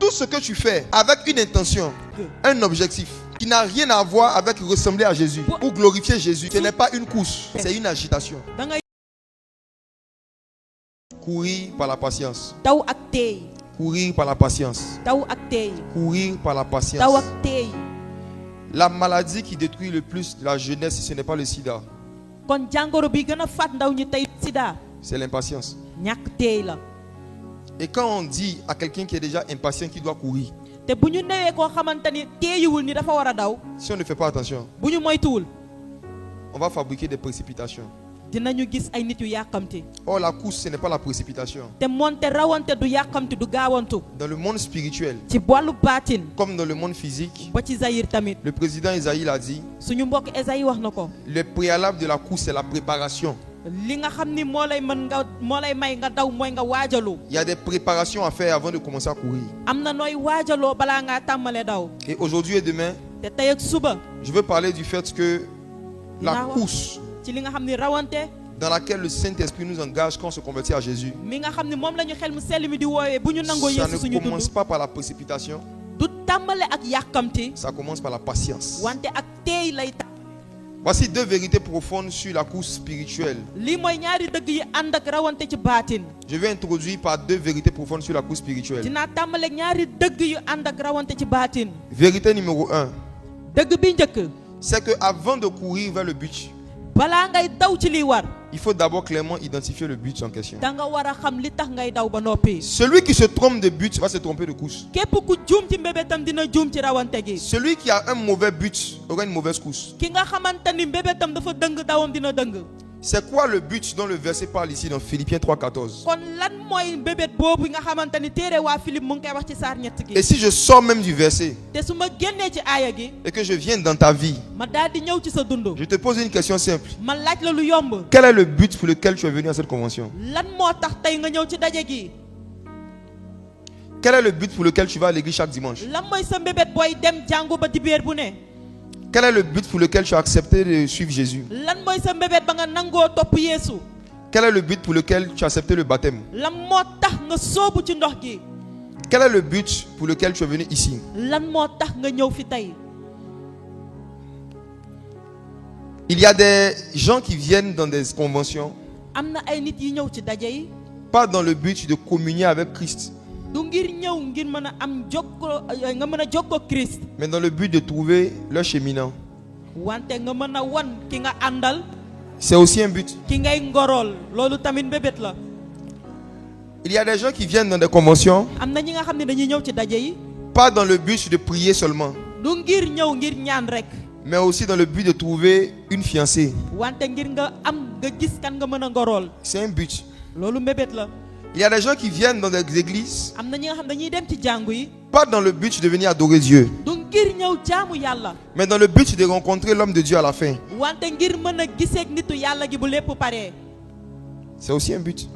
tout ce que tu fais avec une intention, un objectif qui n'a rien à voir avec ressembler à Jésus ou glorifier Jésus, ce n'est pas une course, c'est une agitation. Courir par la patience. Courir par la patience. Courir par la patience. La maladie qui détruit le plus la jeunesse, ce n'est pas le sida. C'est l'impatience. Et quand on dit à quelqu'un qui est déjà impatient qu'il doit courir, si on ne fait pas attention, on va fabriquer des précipitations. Or la course, ce n'est pas la précipitation. Dans le monde spirituel comme dans le monde physique, le président Esaïe l'a dit, le préalable de la course, c'est la préparation. Il y a des préparations à faire avant de commencer à courir. Et aujourd'hui et demain, je veux parler du fait que la course dans laquelle le Saint-Esprit nous engage quand on se convertit à Jésus, ça ne commence pas par la précipitation, ça commence par la patience. Voici deux vérités profondes sur la course spirituelle. Je vais introduire par deux vérités profondes sur la course spirituelle. Vérité numéro 1, c'est que avant de courir vers le but, il faut d'abord clairement identifier le but en question. Celui qui se trompe de but va se tromper de course. Celui qui a un mauvais but aura une mauvaise course. C'est quoi le but dont le verset parle ici dans Philippiens 3,14? Et si je sors même du verset et que je viens dans ta vie, je te pose une question simple. Quel est le but pour lequel tu es venu à cette convention? Quel est le but pour lequel tu vas à l'église chaque dimanche? Quel est le but pour lequel tu as accepté de suivre Jésus? Quel est le but pour lequel tu as accepté le baptême? Quel est le but pour lequel tu es venu ici? Il y a des gens qui viennent dans des conventions pas dans le but de communier avec Christ, mais dans le but de trouver leur cheminant. C'est aussi un but. Il y a des gens qui viennent dans des conventions pas dans le but de prier seulement, mais aussi dans le but de trouver une fiancée. C'est un but. Il y a des gens qui viennent dans des églises pas dans le but de venir adorer Dieu, mais dans le but de rencontrer l'homme de Dieu à la fin. C'est aussi un but.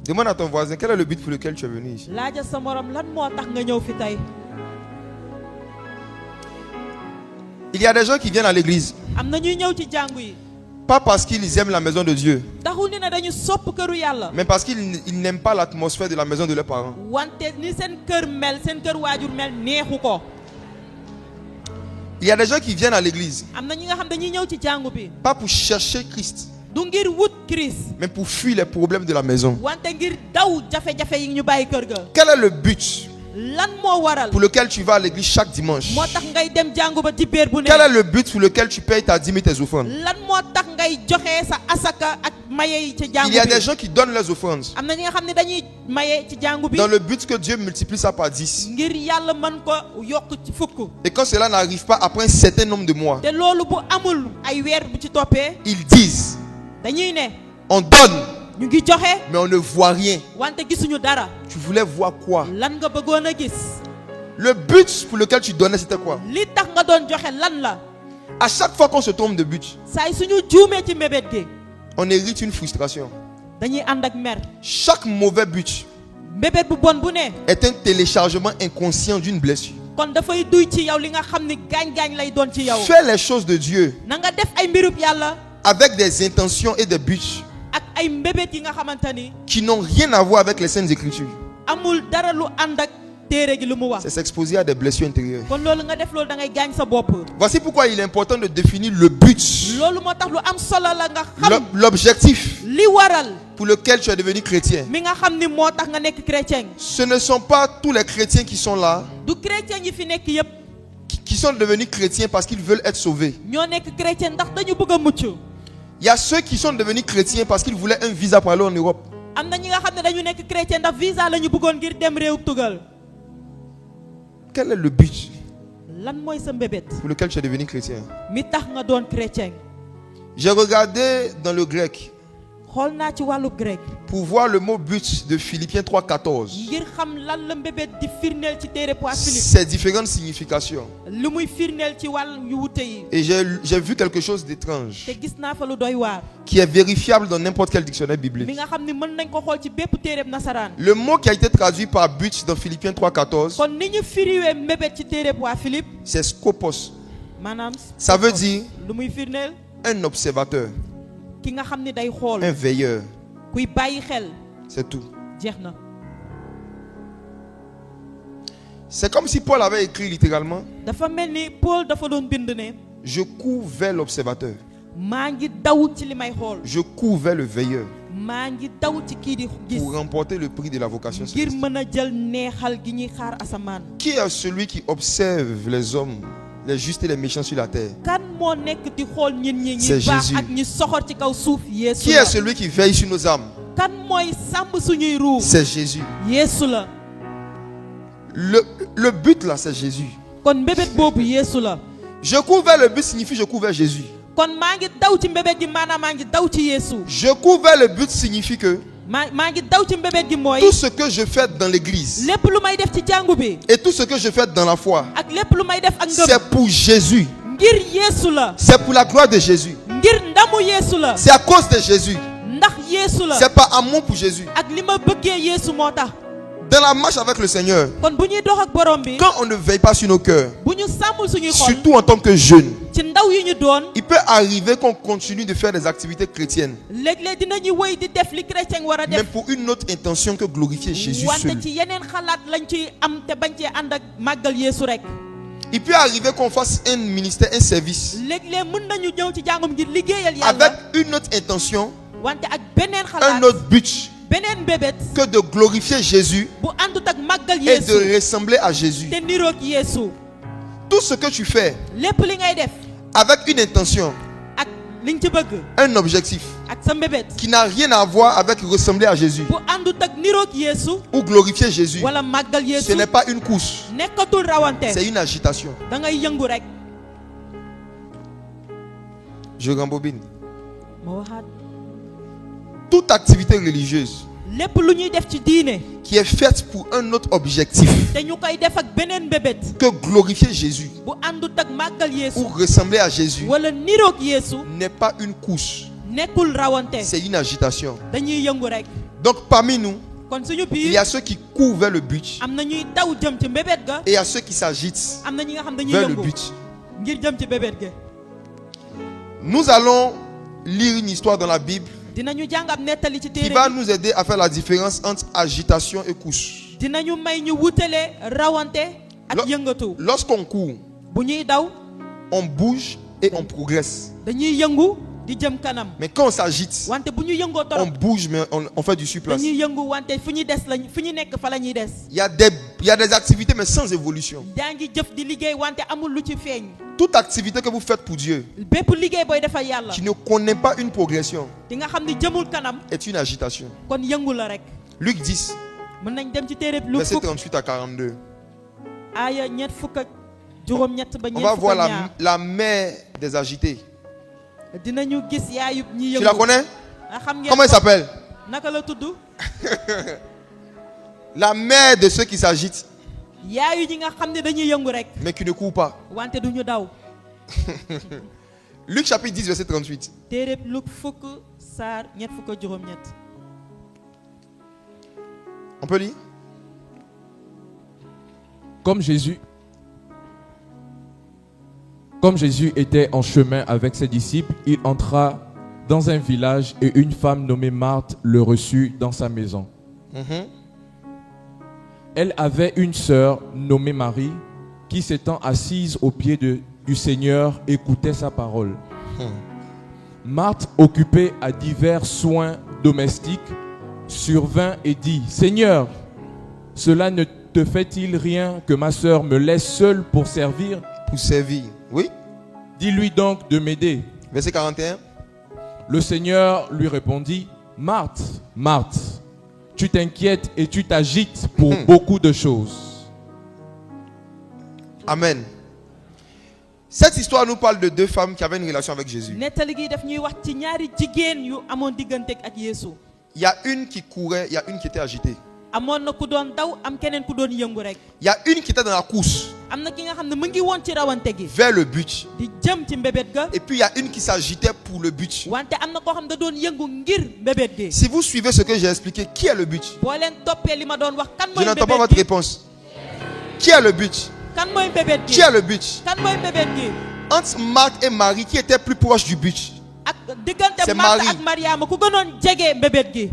Demande à ton voisin, quel est le but pour lequel tu es venu ici? Il y a des gens qui viennent à l'église pas parce qu'ils aiment la maison de Dieu, mais parce qu'ils n'aiment pas l'atmosphère de la maison de leurs parents. Il y a des gens qui viennent à l'église pas pour chercher Christ, mais pour fuir les problèmes de la maison. Quel est le but pour lequel tu vas à l'église chaque dimanche? Quel est le but pour lequel tu payes ta dîme et tes offrandes? Il y a des gens qui donnent leurs offrandes dans le but que Dieu multiplie ça par 10. Et quand cela n'arrive pas après un certain nombre de mois, ils disent, on donne, mais on ne voit rien. Tu voulais voir quoi? Le but pour lequel tu donnais, c'était quoi? À chaque fois qu'on se trompe de but, on hérite une frustration. Chaque mauvais but est un téléchargement inconscient d'une blessure. Fais les choses de Dieu avec des intentions et des buts qui n'ont rien à voir avec les Saintes Écritures. c'est s'exposer à des blessures intérieures. Voici pourquoi il est important de définir le but, l'objectif pour lequel tu es devenu chrétien. Ce ne sont pas tous les chrétiens qui sont là, qui sont devenus chrétiens parce qu'ils veulent être sauvés. Il y a ceux qui sont devenus chrétiens parce qu'ils voulaient un visa pour aller en Europe. Quel est le but pour lequel tu es devenu chrétien? J'ai regardé dans le grec pour voir le mot but de Philippiens 3:14. Ses différentes significations. Et j'ai vu quelque chose d'étrange qui est vérifiable dans n'importe quel dictionnaire biblique. Le mot qui a été traduit par but dans Philippiens 3:14, c'est skopos. Ça veut dire un observateur, un veilleur. C'est tout. C'est comme si Paul avait écrit littéralement: je cours vers l'observateur, je cours vers le veilleur pour remporter le prix de la vocation céleste. Qui est celui qui observe les hommes, les justes et les méchants sur la terre? C'est Jésus. Qui est celui qui veille sur nos âmes? C'est Jésus. Le but là, c'est Jésus. Je cours vers le but signifie je cours vers Jésus. Je cours vers le but signifie que tout ce que je fais dans l'église et tout ce que je fais dans la foi, c'est pour Jésus. C'est pour la gloire de Jésus. C'est à cause de Jésus. C'est par amour pour Jésus. Dans la marche avec le Seigneur, quand on ne veille pas sur nos cœurs, surtout en tant que jeunes, il peut arriver qu'on continue de faire des activités chrétiennes, mais pour une autre intention que glorifier Jésus seul. Il peut arriver qu'on fasse un ministère, un service, avec une autre intention, un autre but, que de glorifier Jésus et de ressembler à Jésus. Tout ce que tu fais avec une intention, un objectif qui n'a rien à voir avec ressembler à Jésus ou glorifier Jésus, ce n'est pas une course, c'est une agitation. Je rembobine. Toute activité religieuse qui est faite pour un autre objectif que glorifier Jésus ou ressembler à Jésus n'est pas une course, c'est une agitation. Donc parmi nous, il y a ceux qui courent vers le but et il y a ceux qui s'agitent vers le but. Nous allons lire une histoire dans la Bible qui va nous aider à faire la différence entre agitation et course. Lorsqu'on court, on bouge et on progresse. Mais quand on s'agite, on bouge mais on fait du surplace. Il y a des activités mais sans évolution. Toute activité que vous faites pour Dieu qui ne connaît pas une progression est une agitation. Luc 10, verset 38 à 42. On va voir la mère des agités. Tu la connais? Comment elle s'appelle? La mère de ceux qui s'agitent mais qui ne courent pas. Luc chapitre 10 verset 38. On peut lire? Comme Jésus était en chemin avec ses disciples, il entra dans un village et une femme nommée Marthe le reçut dans sa maison. elle avait une sœur nommée Marie qui s'étant assise aux pieds du Seigneur écoutait sa parole. Marthe, occupée à divers soins domestiques, survint et dit: Seigneur, cela ne te fait-il rien que ma sœur me laisse seule pour servir? Pour servir, oui. Dis-lui donc de m'aider. Verset 41. Le Seigneur lui répondit: Marthe, Marthe, tu t'inquiètes et tu t'agites pour beaucoup de choses. Amen. Cette histoire nous parle de deux femmes qui avaient une relation avec Jésus. Il y a une qui courait, il y a une qui était agitée. Il y a une qui était dans la course vers le but. Et puis il y a une qui s'agitait pour le but. Si vous suivez ce que j'ai expliqué, qui est le but? Je n'entends pas votre réponse. Qui est le but? Qui est le but? Entre Marthe et Marie, qui était plus proche du but? C'est Marie.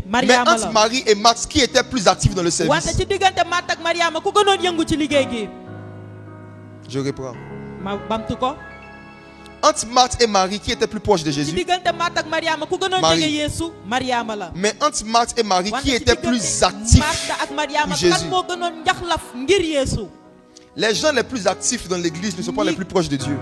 Mais entre Marie et Marthe, qui était plus actif dans le service? Je reprends. Entre Marthe et Marie, qui était plus proche de Jésus? Marie. Mais entre Marthe et Marie, qui était plus actif pour Jésus? Les gens les plus actifs dans l'église ne sont pas les plus proches de Dieu.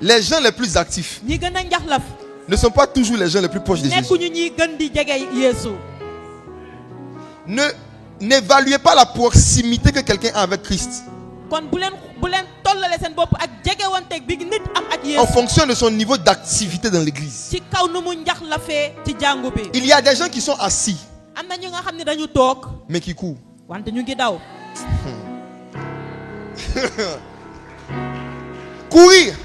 Les gens les plus actifs ne sont pas toujours les gens les plus proches de Jésus. N'évaluez pas la proximité que quelqu'un a avec Christ en fonction de son niveau d'activité dans l'église. Il y a des gens qui sont assis mais qui courent. Courir,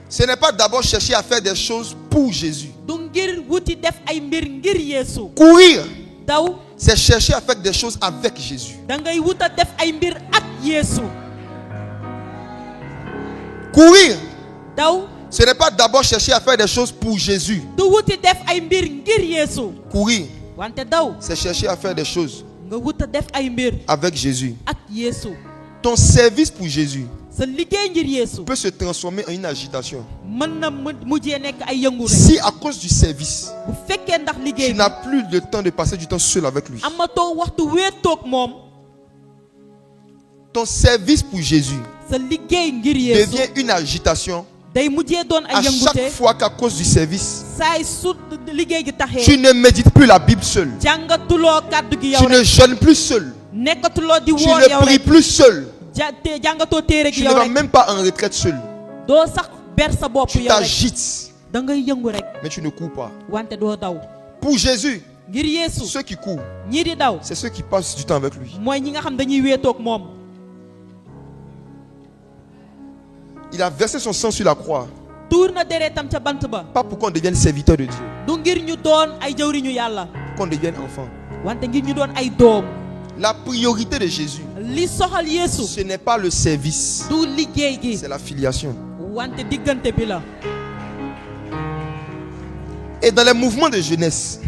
ce n'est pas d'abord chercher à faire des choses pour Jésus. Courir, c'est chercher à faire des choses avec Jésus. Courir, ce n'est pas d'abord chercher à faire des choses pour Jésus. Courir, c'est chercher à faire des choses avec Jésus. Ton service pour Jésus peut se transformer en une agitation si à cause du service tu n'as plus le temps de passer du temps seul avec lui. Ton service pour Jésus devient une agitation à chaque fois qu'à cause du service tu ne médites plus la Bible seul, tu ne jeûnes plus seul, tu ne pries plus seul, tu ne vas même pas en retraite seul. Tu t'agites, mais tu ne cours pas. Pour Jésus, ceux qui courent, c'est ceux qui passent du temps avec lui. Il a versé son sang sur la croix, pas pour qu'on devienne serviteur de Dieu, qu'on devienne enfant. La priorité de Jésus, ce n'est pas le service, c'est la filiation. Et dans les mouvements de jeunesse,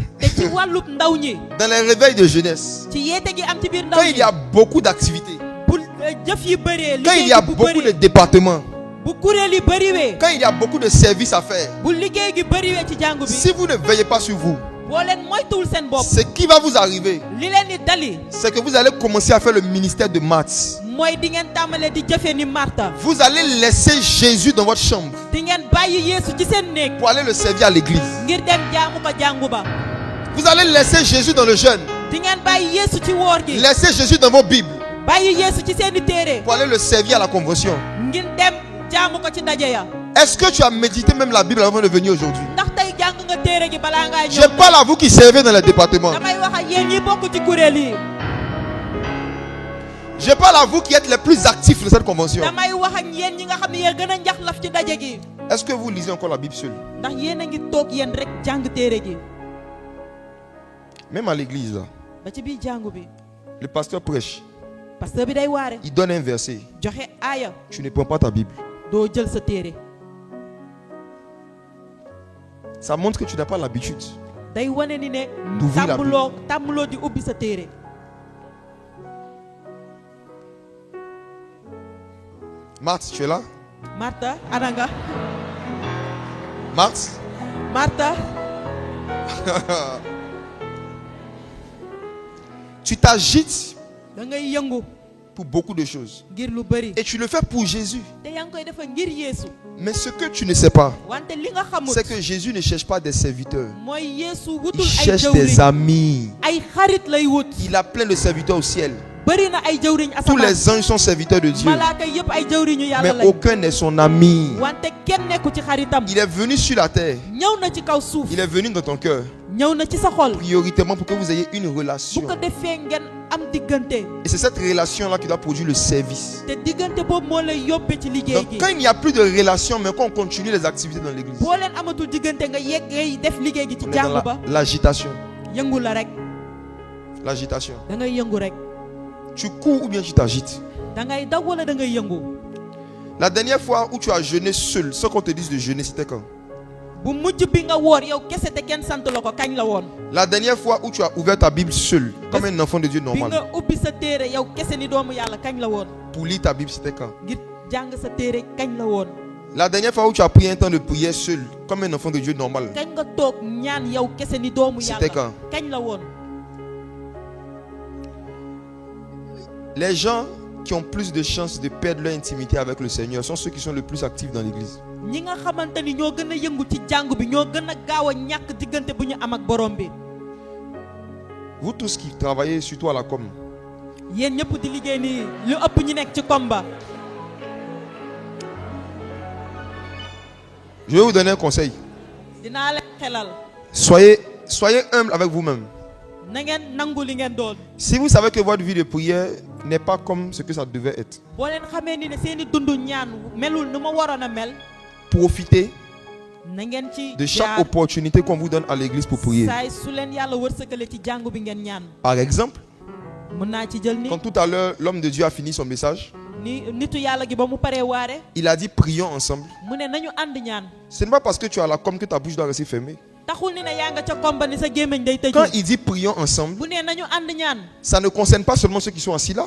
dans les réveils de jeunesse, quand il y a beaucoup d'activités, quand il y a beaucoup de départements, quand il y a beaucoup de services à faire, si vous ne veillez pas sur vous, ce qui va vous arriver, c'est que vous allez commencer à faire le ministère de Marthe. Vous allez laisser Jésus dans votre chambre pour aller le servir à l'église. Vous allez laisser Jésus dans le jeûne, laissez Jésus dans vos Bibles pour aller le servir à la conversion. Est-ce que tu as médité même la Bible avant de venir aujourd'hui? Je parle à vous qui servez dans les départements. Je parle à vous qui êtes les plus actifs de cette convention. Est-ce que vous lisez encore la Bible seule? Même à l'église là, le pasteur prêche, il donne un verset, tu ne prends pas ta Bible. Ça montre que tu n'as pas l'habitude d'ouvrir la Bible. Marthe, tu es là? Martha, Ananga. Marthe? Martha. Tu t'agites pour beaucoup de choses. Et tu le fais pour Jésus. Mais ce que tu ne sais pas, c'est que Jésus ne cherche pas des serviteurs. Il cherche des amis. Il a plein de serviteurs au ciel. Tous les anges sont serviteurs de Dieu. Mais aucun n'est son ami. Il est venu sur la terre. Il est venu dans ton cœur. Prioritairement pour que vous ayez une relation. Et c'est cette relation-là qui doit produire le service. Donc quand il n'y a plus de relation, mais qu'on continue les activités dans l'église, on est dans l'agitation. L'agitation. Tu cours ou bien tu t'agites. La dernière fois où tu as jeûné seul, sans qu'on te dise de jeûner, c'était quand? La dernière fois où tu as ouvert ta Bible seul, comme un enfant de Dieu normal, pour lire ta Bible, c'était quand? La dernière fois où tu as pris un temps de prière seul, comme un enfant de Dieu normal, c'était quand? Les gens qui ont plus de chances de perdre leur intimité avec le Seigneur sont ceux qui sont le plus actifs dans l'église. Vous tous qui travaillez surtout à la com, je vais vous donner un conseil. Soyez humble avec vous-même. Si vous savez que votre vie de prière n'est pas comme ce que ça devait être, profitez de chaque opportunité qu'on vous donne à l'église pour prier. Par exemple, quand tout à l'heure l'homme de Dieu a fini son message, il a dit prions ensemble. Ce n'est pas parce que tu as la com que ta bouche doit rester fermée. Quand il dit prions ensemble, ça ne concerne pas seulement ceux qui sont assis là.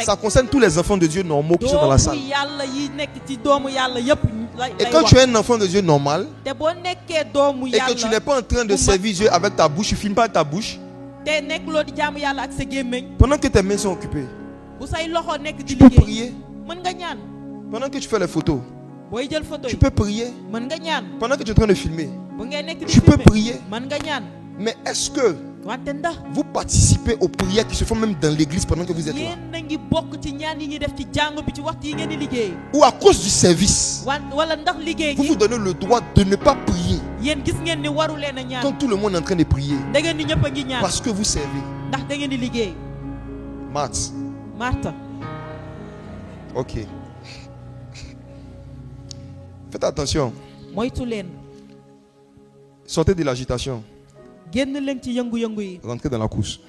Ça concerne tous les enfants de Dieu normaux qui sont dans la salle. Et quand tu es un enfant de Dieu normal et que tu n'es pas en train de servir Dieu avec ta bouche, tu ne filmes pas ta bouche, pendant que tes mains sont occupées, tu peux prier. Pendant que tu fais les photos, tu peux prier. Pendant que tu es en train de filmer, tu peux prier. Mais est-ce que vous participez aux prières qui se font même dans l'église pendant que vous êtes là? Ou à cause du service, vous vous donnez le droit de ne pas prier quand tout le monde est en train de prier parce que vous servez? Marthe. Ok. Faites attention. Sortez de l'agitation. Rentrez dans la course.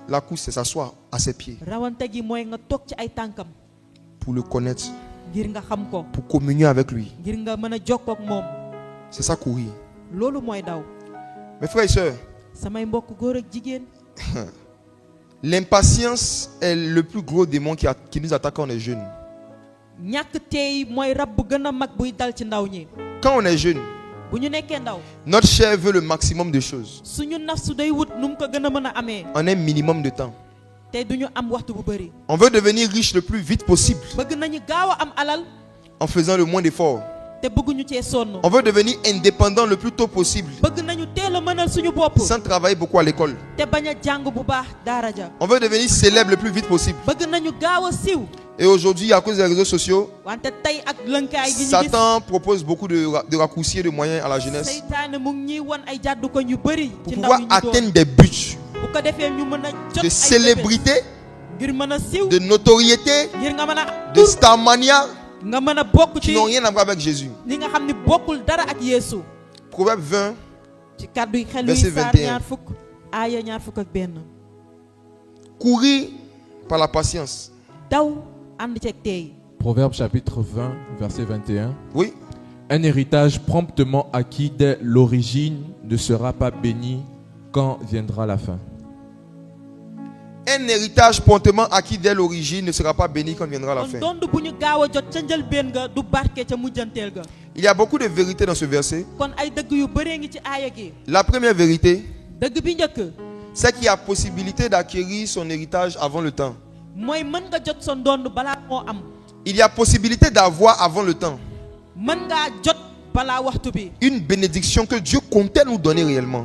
La course, c'est s'asseoir à ses pieds pour le connaître, pour communier avec lui. C'est ça courir. Mes frères et sœurs, l'impatience est le plus gros démon qui nous attaque quand on est jeune. Quand on est jeune, notre chair veut le maximum de choses en un minimum de temps. On veut devenir riche le plus vite possible en faisant le moins d'efforts. On veut devenir indépendant le plus tôt possible sans travailler beaucoup à l'école. On veut devenir célèbre le plus vite possible. Et aujourd'hui, à cause des réseaux sociaux, Satan propose beaucoup de raccourcis et de moyens à la jeunesse pour pouvoir atteindre des buts de célébrité, de notoriété, de starmania qui n'ont rien à voir avec Jésus. Proverbe 20, verset 21. Courir par la patience. Proverbe chapitre 20, verset 21. Oui. Un héritage promptement acquis dès l'origine ne sera pas béni quand viendra la fin. Un héritage promptement acquis dès l'origine ne sera pas béni quand viendra la fin. Il y a beaucoup de vérités dans ce verset. La première vérité, c'est qu'il y a possibilité d'acquérir son héritage avant le temps. Il y a possibilité d'avoir avant le temps une bénédiction que Dieu comptait nous donner réellement.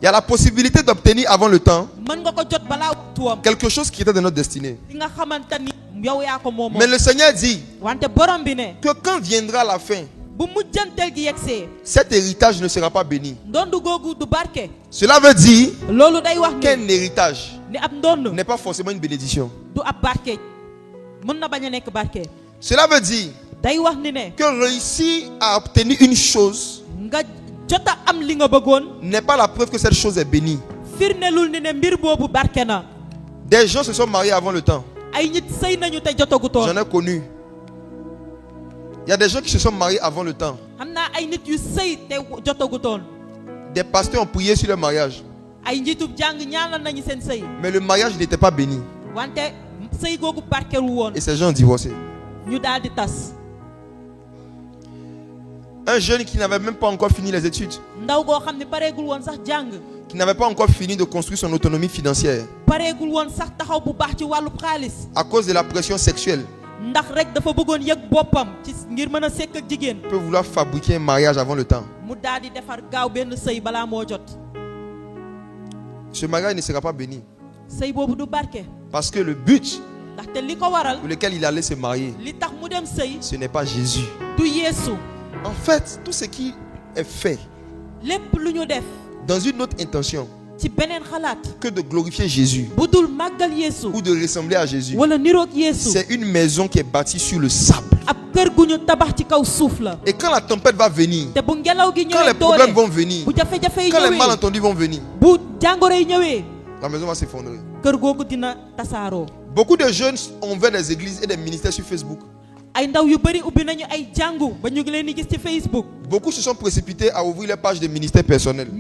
Il y a la possibilité d'obtenir avant le temps quelque chose qui était de notre destinée. Mais le Seigneur dit que quand viendra la fin, cet héritage ne sera pas béni. Cela veut dire qu'un héritage n'est pas forcément une bénédiction. Cela veut dire que réussir à obtenir une chose n'est pas la preuve que cette chose est bénie. Des gens se sont mariés avant le temps. J'en ai connu. Il y a des gens qui se sont mariés avant le temps. Des pasteurs ont prié sur le mariage. Mais le mariage n'était pas béni. Et ces gens ont divorcé. Un jeune qui n'avait même pas encore fini les études, qui n'avait pas encore fini de construire son autonomie financière, à cause de la pression sexuelle, peut vouloir fabriquer un mariage avant le temps. Ce mariage ne sera pas béni. Parce que le but pour lequel il allait se marier, ce n'est pas Jésus. En fait, tout ce qui est fait dans une autre intention que de glorifier Jésus ou de ressembler à Jésus, c'est une maison qui est bâtie sur le sable. Et quand la tempête va venir, quand les problèmes vont venir, quand les malentendus vont venir, la maison va s'effondrer. Beaucoup de jeunes ont ouvert des églises et des ministères sur Facebook. Beaucoup se sont précipités à ouvrir les pages de ministères personnels.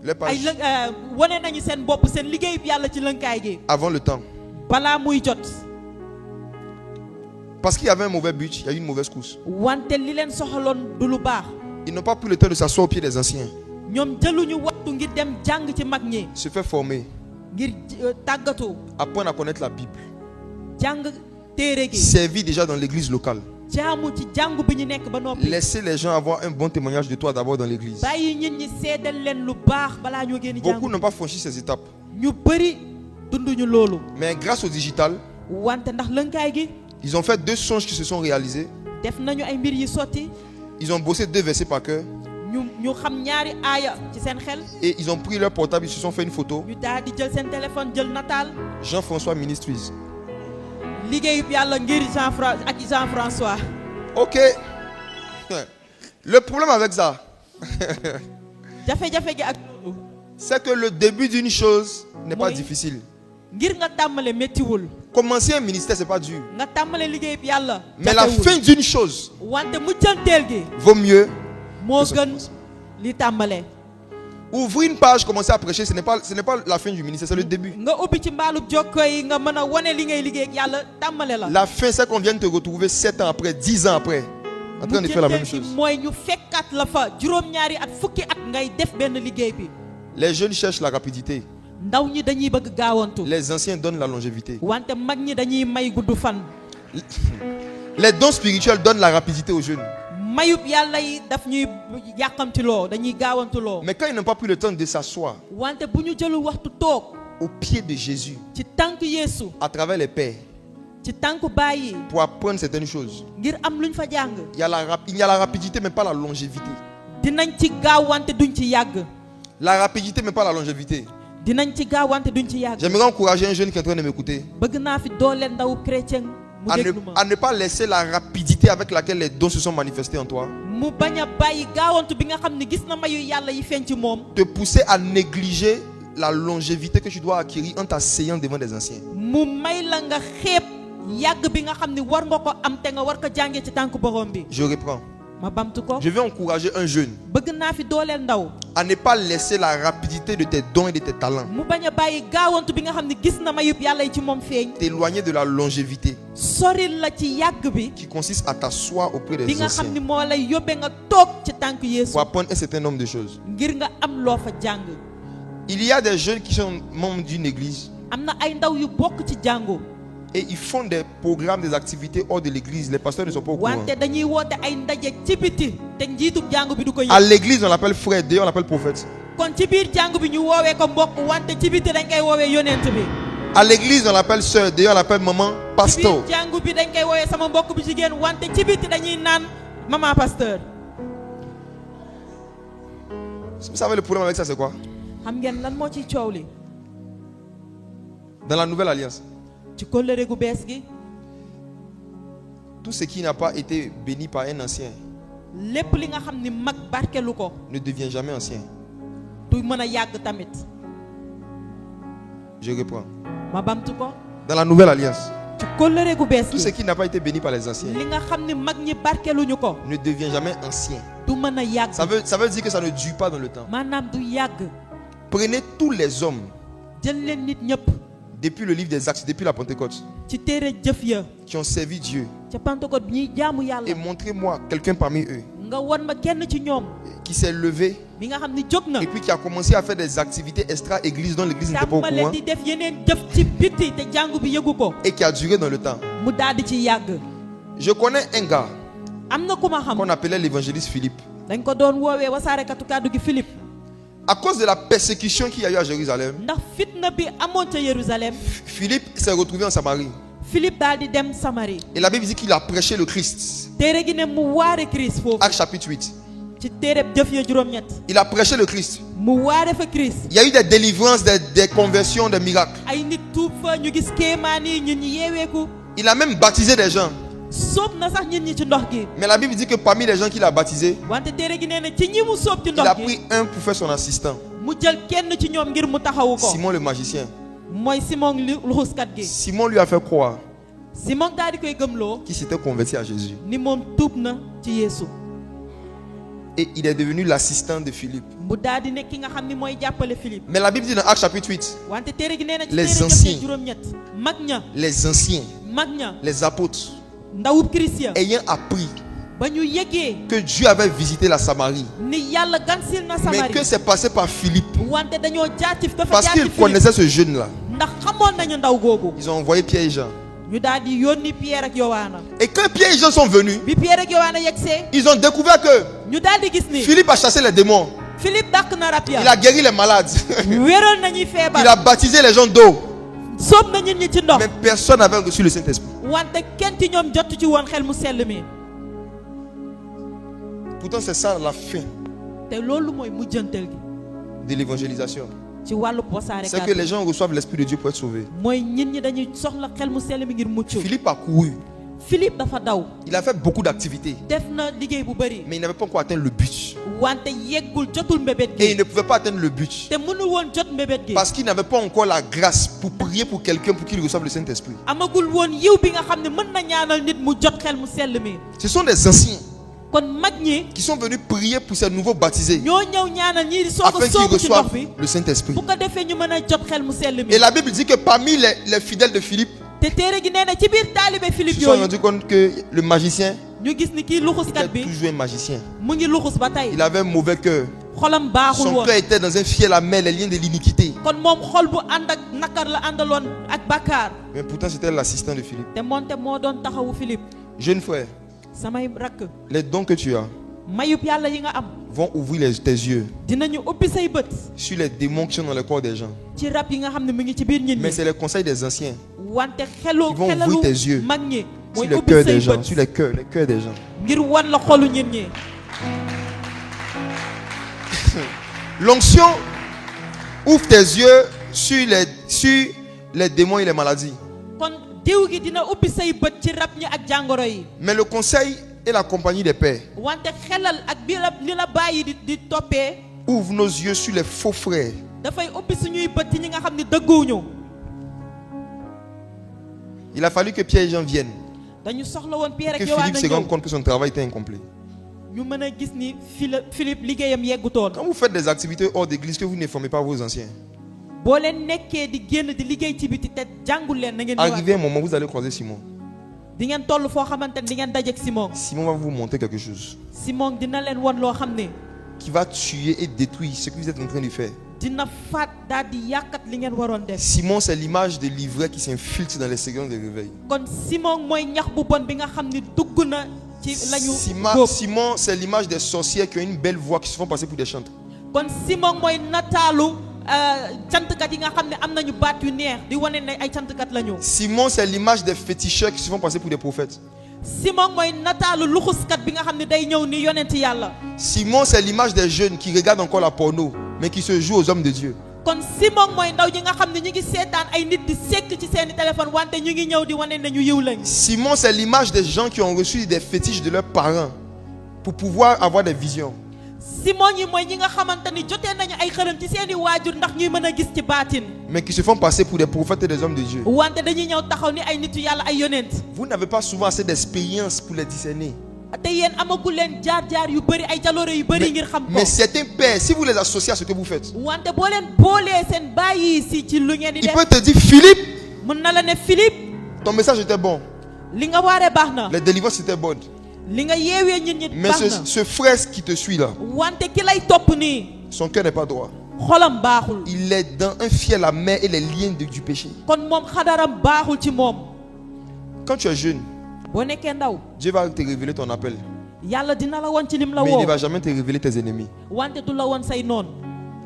Les pages avant le temps. Parce qu'il y avait un mauvais but, il y a eu une mauvaise course. Ils n'ont pas pris le temps de s'asseoir au pied des anciens. Se faire former. Apprendre à connaître la Bible. Servir déjà dans l'église locale. Laisser les gens avoir un bon témoignage de toi d'abord dans l'église. Beaucoup n'ont pas franchi ces étapes. Mais grâce au digital, ils ont fait 2 songes qui se sont réalisés. Ils ont bossé 2 versets par cœur. Et ils ont pris leur portable, ils se sont fait une photo. Jean-François Ministries. Ok. Le problème avec ça, c'est que le début d'une chose n'est pas difficile. Commencer un ministère, c'est pas dur. Mais la fin d'une chose vaut mieux. Ouvrir une page, commencer à prêcher, ce n'est pas la fin du ministère, c'est le début. La fin, c'est qu'on vient te retrouver 7 ans après, 10 ans après, en train de faire la même chose. Les jeunes cherchent la rapidité. Les anciens donnent la longévité. Les dons spirituels donnent la rapidité aux jeunes. Mais quand ils n'ont pas pris le temps de s'asseoir au pied de Jésus, à travers les pères, pour apprendre certaines choses, il y a la rapidité mais pas la longévité. La rapidité mais pas la longévité. J'aimerais encourager un jeune qui est en train de m'écouter à ne pas laisser la rapidité avec laquelle les dons se sont manifestés en toi te pousser à négliger la longévité que tu dois acquérir en t'asseyant devant des anciens. Je reprends. Je vais encourager un jeune à ne pas laisser la rapidité de tes dons et de tes talents t'éloigner de la longévité qui consiste à t'asseoir auprès des anciens pour apprendre un certain nombre de choses. Il y a des jeunes qui sont membres d'une église et ils font des programmes, des activités hors de l'église. Les pasteurs ne sont pas au courant. À l'église, on l'appelle frère, d'ailleurs on l'appelle prophète. À l'église, on l'appelle sœur, d'ailleurs on l'appelle maman, pasteur. Vous savez le problème avec ça, c'est quoi? Dans la nouvelle alliance, tout ce qui n'a pas été béni par un ancien ne devient jamais ancien. Je reprends. Dans la nouvelle alliance, tout ce qui n'a pas été béni par les anciens ne devient jamais ancien. Ça veut dire que ça ne dure pas dans le temps. Prenez tous les hommes depuis le livre des Actes, depuis la Pentecôte, qui ont servi Dieu, et montrez-moi quelqu'un parmi eux qui s'est levé et puis qui a commencé à faire des activités extra-église dont l'église n'était pas au courant et qui a duré dans le temps. Je connais un gars qu'on appelait l'évangéliste Philippe. À cause de la persécution qu'il y a eu à Jérusalem, Philippe s'est retrouvé en Samarie. Et la Bible dit qu'il a prêché le Christ. Actes chapitre 8. Il a prêché le Christ. Il y a eu des délivrances, des conversions, des miracles. Il a même baptisé des gens. Mais la Bible dit que parmi les gens qu'il a baptisés, il a pris un pour faire son assistant. Simon le magicien. Simon lui a fait croire qu'il s'était converti à Jésus. Et il est devenu l'assistant de Philippe. Mais la Bible dit dans Actes chapitre 8, les anciens, les apôtres, ayant appris que Dieu avait visité la Samarie, mais que c'est passé par Philippe, parce qu'ils connaissaient ce jeune-là, ils ont envoyé Pierre et Jean. Et quand Pierre et Jean sont venus, ils ont découvert que Philippe a chassé les démons. Il a guéri les malades. Il a baptisé les gens d'eau. Mais personne n'avait reçu le Saint-Esprit. Pourtant c'est ça la fin de l'évangélisation. C'est que les gens reçoivent l'Esprit de Dieu pour être sauvés. Philippe a couru. Il a fait beaucoup d'activités, mais il n'avait pas encore atteint le but. Et il ne pouvait pas atteindre le but parce qu'il n'avait pas encore la grâce pour prier pour quelqu'un pour qu'il reçoive le Saint-Esprit. Ce sont des anciens qui sont venus prier pour ces nouveaux baptisés afin qu'ils reçoivent le Saint-Esprit. Et la Bible dit que parmi les fidèles de Philippe, ils se sont rendus compte que le magicien était toujours un magicien. Il avait un mauvais cœur. Son cœur était dans un fiel amer, les liens de l'iniquité. Mais pourtant c'était l'assistant de Philippe. Jeune frère, les dons que tu as vont ouvrir tes yeux sur les démons qui sont dans le corps des gens. Mais c'est le conseil des anciens qui vont ouvrir tes yeux sur le cœur des gens, sur les cœurs des gens. L'onction ouvre tes yeux sur les démons et les maladies. Mais le conseil et la compagnie des pères ouvre nos yeux sur les faux frères Il a fallu que Pierre et Jean viennent. Que Philippe se rende compte que son travail était incomplet. Quand vous faites des activités hors d'église, que vous ne formez pas vos anciens, arrivé un moment, vous allez croiser Simon. Simon va vous montrer quelque chose qui va tuer et détruire ce que vous êtes en train de faire. Simon, c'est l'image de l'ivraie qui s'infiltre dans les secondes de réveil. Simon, c'est l'image des sorcières qui ont une belle voix, qui se font passer pour des chantres. Simon, c'est l'image des féticheurs qui se font passer pour des prophètes. Simon, c'est l'image des jeunes qui regardent encore la porno, mais qui se jouent aux hommes de Dieu. Simon, c'est l'image des gens qui ont reçu des fétiches de leurs parents pour pouvoir avoir des visions. Mais qui se font passer pour des prophètes et des hommes de Dieu. Vous n'avez pas souvent assez d'expérience pour les discerner. Mais certains pères, si vous les associez à ce que vous faites, il peut te dire: Philippe, ton message était bon, les délivrances étaient bonnes. Mais ce frère qui te suit là, son cœur n'est pas droit. Il est dans un fiel amer et les liens du péché. Quand tu es jeune, Dieu va te révéler ton appel. Mais il ne va jamais te révéler tes ennemis.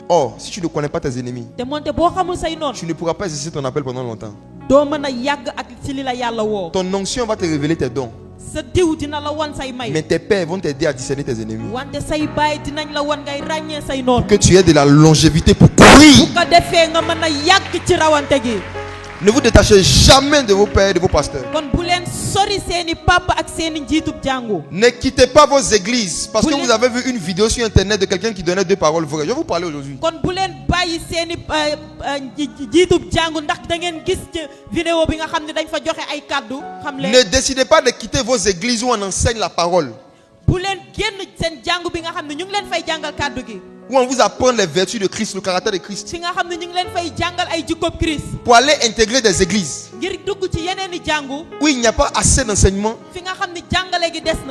Or, si tu ne connais pas tes ennemis, tu ne pourras pas exercer ton appel pendant longtemps. Ton onction va te révéler tes dons. Mais tes pères vont t'aider à discerner tes ennemis. Pour que tu aies de la longévité pour courir. Ne vous détachez jamais de vos pères et de vos pasteurs. Ne quittez pas vos églises parce que vous avez vu une vidéo sur internet de quelqu'un qui donnait 2 paroles vraies. Je vais vous parler aujourd'hui. Ne décidez pas de quitter vos églises où on enseigne la parole, où on vous apprend les vertus de Christ, le caractère de Christ, pour aller intégrer des églises où il n'y a pas assez d'enseignement,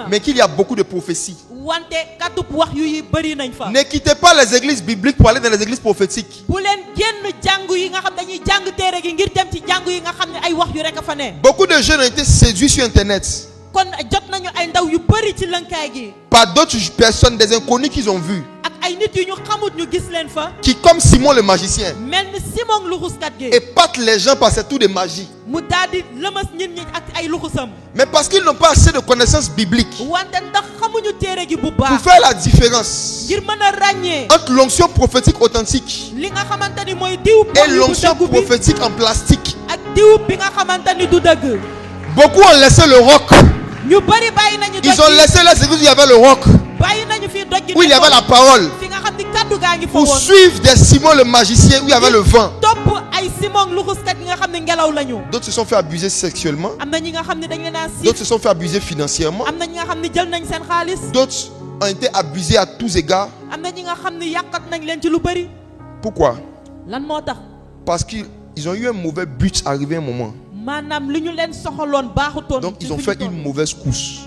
mais qu'il y a beaucoup de prophéties. Ne quittez pas les églises bibliques pour aller dans les églises prophétiques. Beaucoup de jeunes ont été séduits sur internet par d'autres personnes, des inconnus qu'ils ont vus, qui, comme Simon le magicien, épatent les gens par ces tours de magie. Mais parce qu'ils n'ont pas assez de connaissances bibliques pour faire la différence entre l'onction prophétique authentique et l'onction prophétique en plastique. Beaucoup ont laissé le roc. Ils ont laissé la série où il y avait le roc, où il y avait la parole, pour suivre des Simon le magicien où il y avait le vent. D'autres se sont fait abuser sexuellement. D'autres se sont fait abuser financièrement. D'autres ont été abusés à tous égards. Pourquoi? Parce qu'ils ont eu un mauvais but arrivé à un moment. Donc ils ont fait une mauvaise course.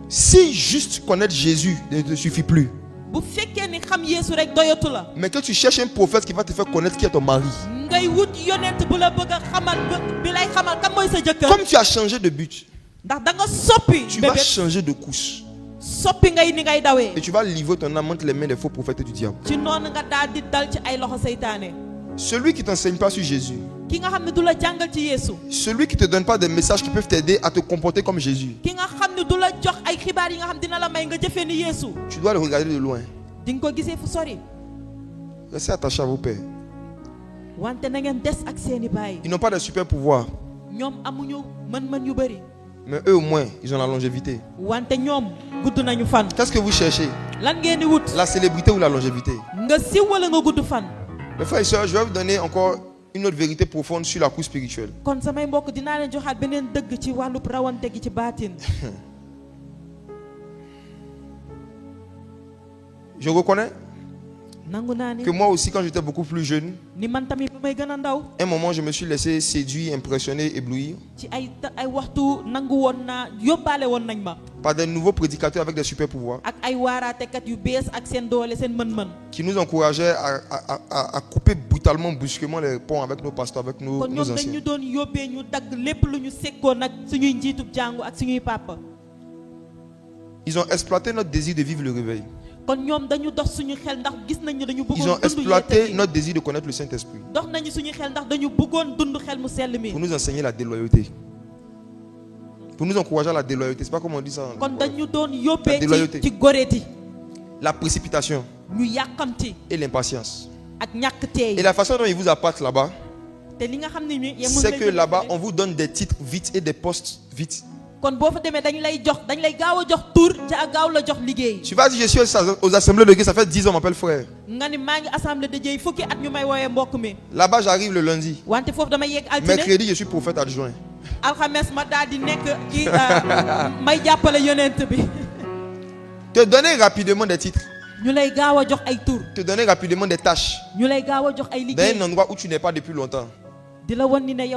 Si juste connaître Jésus ne te suffit plus, mais que tu cherches un prophète qui va te faire connaître qui est ton mari, comme tu as changé de but, tu vas changer de course. Et tu vas livrer ton âme entre les mains des faux prophètes du diable. Celui qui ne t'enseigne pas sur Jésus, celui qui ne te donne pas des messages qui peuvent t'aider à te comporter comme Jésus, tu dois le regarder de loin. Restez attaché à vos pères. Ils n'ont pas de super pouvoir, mais eux au moins ils ont la longévité. Qu'est-ce que vous cherchez? La célébrité ou la longévité? Mes frères et sœurs, je vais vous donner encore une autre vérité profonde sur la course spirituelle. Je reconnais que moi aussi, quand j'étais beaucoup plus jeune, un moment je me suis laissé séduire, impressionner, éblouir par des nouveaux prédicateurs avec des super pouvoirs qui nous encourageaient à couper brutalement, brusquement les ponts avec nos pasteurs, avec nos anciens. Ils ont exploité notre désir de vivre le réveil. Ils ont exploité notre désir de connaître le Saint-Esprit pour nous enseigner la déloyauté, pour nous encourager à la déloyauté. C'est pas comme on dit ça. La déloyauté, la précipitation et l'impatience. Et la façon dont ils vous appâtent là-bas, c'est que là-bas on vous donne des titres vite et des postes vite. Tu vas dire je suis aux assemblées de Dieu, ça fait 10 ans, on m'appelle frère. Là-bas j'arrive le lundi. Mercredi je suis prophète adjoint. Te donner rapidement des titres, te donner rapidement des tâches dans un endroit où tu n'es pas depuis longtemps.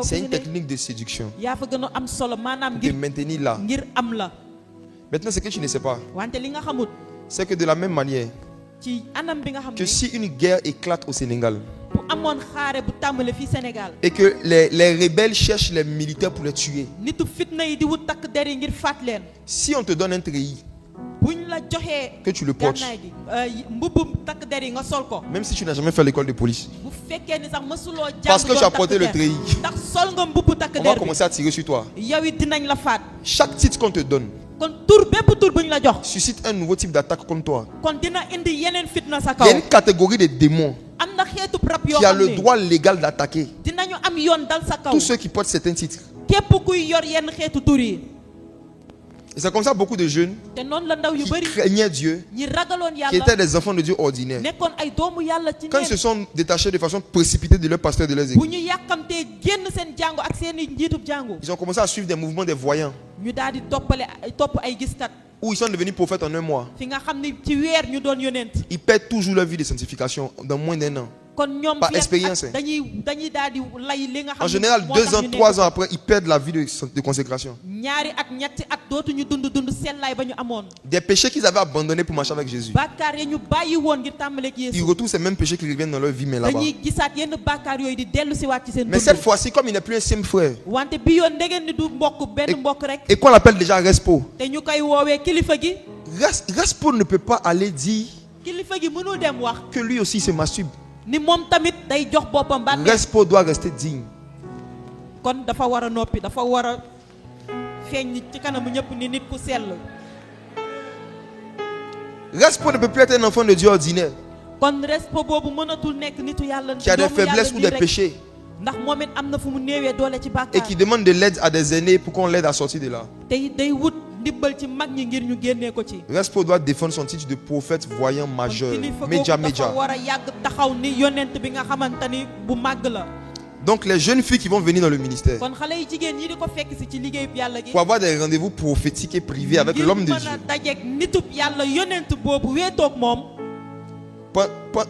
C'est une technique de séduction pour te maintenir là. Maintenant, ce que tu ne sais pas, c'est que de la même manière que si une guerre éclate au Sénégal et que les rebelles cherchent les militaires pour les tuer, si on te donne un treillis, que tu le portes, même si tu n'as jamais fait l'école de police, parce que tu as porté le treillis, on va commencer à tirer sur toi. Chaque titre qu'on te donne suscite un nouveau type d'attaque contre toi. Il y a une catégorie de démons qui a le droit légal d'attaquer tous ceux qui portent certains titres. Et c'est comme ça beaucoup de jeunes qui craignaient Dieu, qui étaient des enfants de Dieu ordinaires, quand ils se sont détachés de façon précipitée de leur pasteur de leurs églises, ils ont commencé à suivre des mouvements des voyants, où ils sont devenus prophètes en un mois. Ils perdent toujours leur vie de sanctification dans moins d'un an. Par expérience. En général, 2 ans, 3 ans après, ils perdent la vie de consécration. Des péchés qu'ils avaient abandonnés pour marcher avec Jésus, ils retrouvent ces mêmes péchés qui reviennent dans leur vie, mais là-bas. Mais cette fois-ci, comme il n'est plus un simple frère, et qu'on l'appelle déjà Respo, Respo ne peut pas aller dire que lui aussi se masturbe. Respo doit rester digne. Respo ne peut plus être un enfant de Dieu ordinaire qui a des faiblesses ou des péchés et qui demande de l'aide à des aînés pour qu'on l'aide à sortir de là. Respo doit défendre son titre de prophète voyant majeur, média. Donc les jeunes filles qui vont venir dans le ministère pour avoir des rendez-vous prophétiques et privés avec l'homme de Dieu,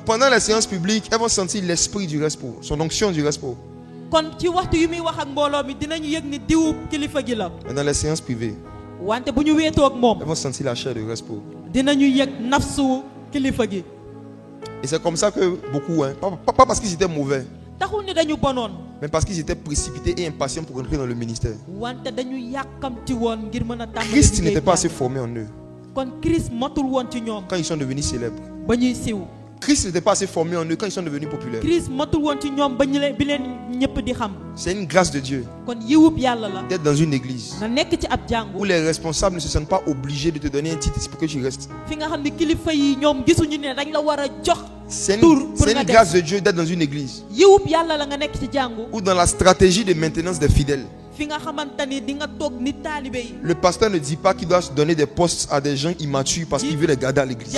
pendant la séance publique, elles vont sentir l'esprit du Respo, son onction du Respo. Et dans les séances privées, elles vont sentir la chair de Respo. Et c'est comme ça que beaucoup, pas parce qu'ils étaient mauvais, mais parce qu'ils étaient précipités et impatients pour entrer dans le ministère. Christ n'était pas assez formé en eux quand ils sont devenus célèbres. Christ n'était pas assez formé en eux quand ils sont devenus populaires. C'est une grâce de Dieu d'être dans une église où les responsables ne se sentent pas obligés de te donner un titre pour que tu restes. C'est une grâce de Dieu d'être dans une église où dans la stratégie de maintenance des fidèles, Le pasteur ne dit pas qu'il doit donner des postes à des gens immatures parce qu'il veut les garder à l'église.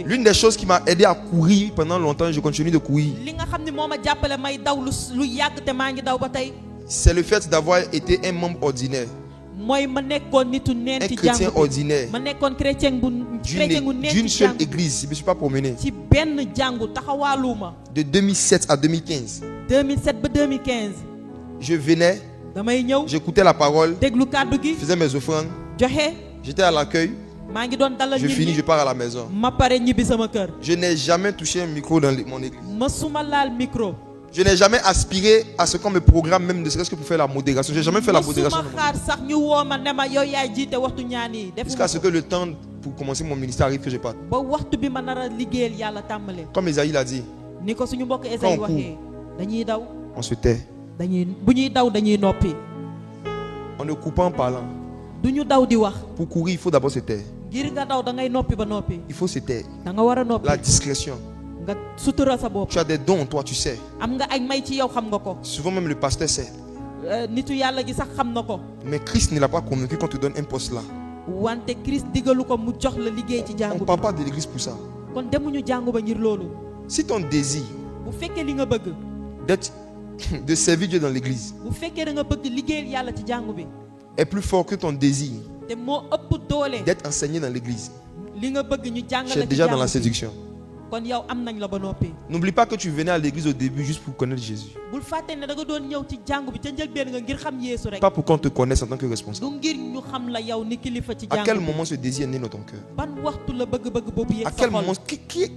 L'une des choses qui m'a aidé à courir pendant longtemps, je continue de courir, c'est le fait d'avoir été un membre ordinaire, un chrétien ordinaire d'une seule église. Je ne me suis pas promené. De 2007 à 2015, je venais, j'écoutais la parole, je faisais mes offrandes, j'étais à l'accueil, je finis, je pars à la maison. Je n'ai jamais touché un micro dans mon église. Je n'ai jamais aspiré à ce qu'on me programme, même ne serait-ce que pour faire la modération. Je n'ai jamais fait la modération. Jusqu'à ce que le temps pour commencer mon ministère arrive, que je parte. Comme Esaïe l'a dit, quand on court, on se tait. On ne court pas en parlant. Pour courir, il faut d'abord se taire. Il faut se taire. La discrétion. Tu as des dons, toi, tu sais. Souvent même le pasteur sait. Mais Christ ne l'a pas convaincu qu'on te donne un poste là. On ne parle pas de l'église pour ça. Si ton désir de servir Dieu dans l'église est plus fort que ton désir d'être enseigné dans l'église, tu es déjà dans la séduction. N'oublie pas que tu venais à l'église au début juste pour connaître Jésus. Pas pour qu'on te connaisse en tant que responsable. À quel moment ce désir est né dans ton cœur? À quel moment?